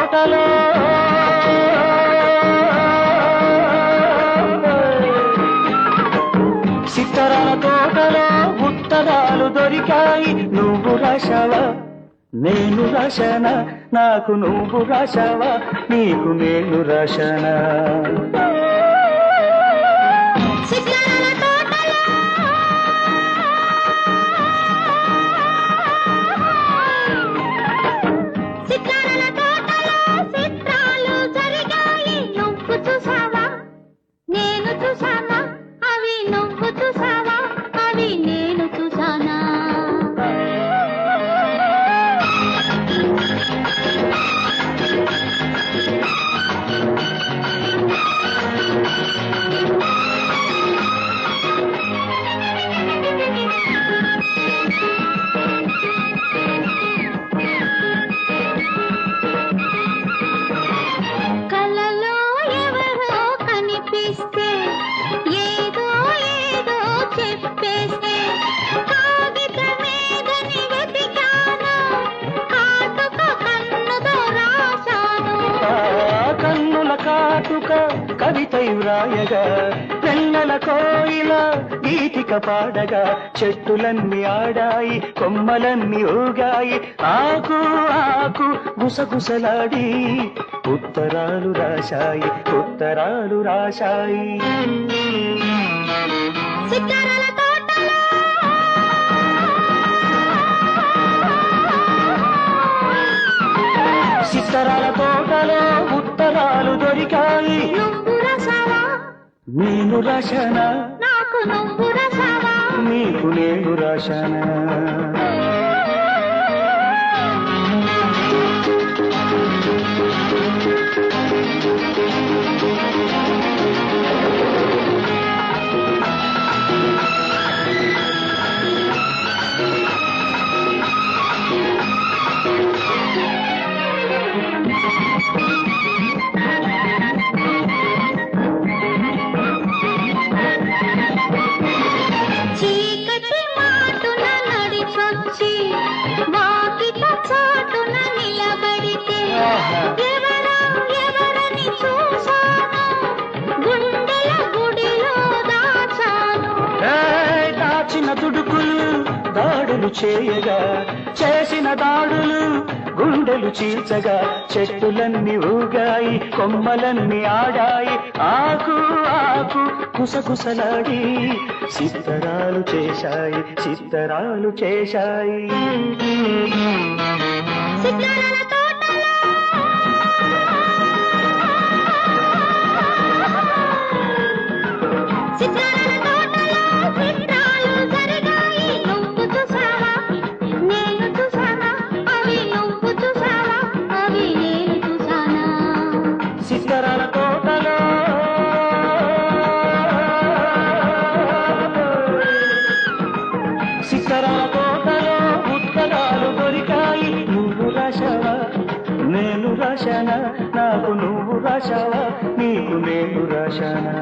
తోటలో సిత్తరాల తోటలో ఉత్తరాలు దొరికాయి. నువ్వు రాశావా నేను రాశానా, నాకు నువ్వు రాశావా నీకు నేను రాశానా. కాటుక కవితై వ్రాయగా పెన్నెల కోయిల గీతిక పాడగా చెట్టులన్నీ ఆడాయి కొమ్మలన్నీ ఊగాయి ఆకు ఆకు గుసగుసలాడి ఉత్తరాలు రాశాయి ఉత్తరాలు రాశాయి. సిత్తరాల తోటలో ఉత్తరాలు దొరికాయి. నువ్వు రాశావా నేను రాశానా, నాకు నువ్వు రాశావా నీకు నేను రాశానా. చీకటి మాటున నడిచొచ్చి వాకిట చాటున నిలబడితే ఎవరని చూశాను గుండెల గుడిలో దాచాను. దాచిన తుడుకులు దాడులు చేయగా చేసిన దాడులు గుండెలు చీల్చగా చెట్టులన్నీ ఊగాయి కొమ్మలన్నీ ఆడాయి ఆకు ఆకు కుసకుసలాడి సిత్తరాలు చేశాయి సిత్తరాలు చేశాయి. సిత్తరాల తోటలో సిత్తరాల తోటలో చిత్రాలు జరిగాయి. నువ్వు చూసావా నేను చూసానా అవి నువ్వు చూసావా అవి నేను చూసానా. సిత్తరాల తోటలో సిత్తరాల తోటలో ఉత్తరాలు దొరికాయి. నువ్వు రాశావా నేను రాశానా, నాకు నువ్వు రాశావా నీకు నేను రాశానా.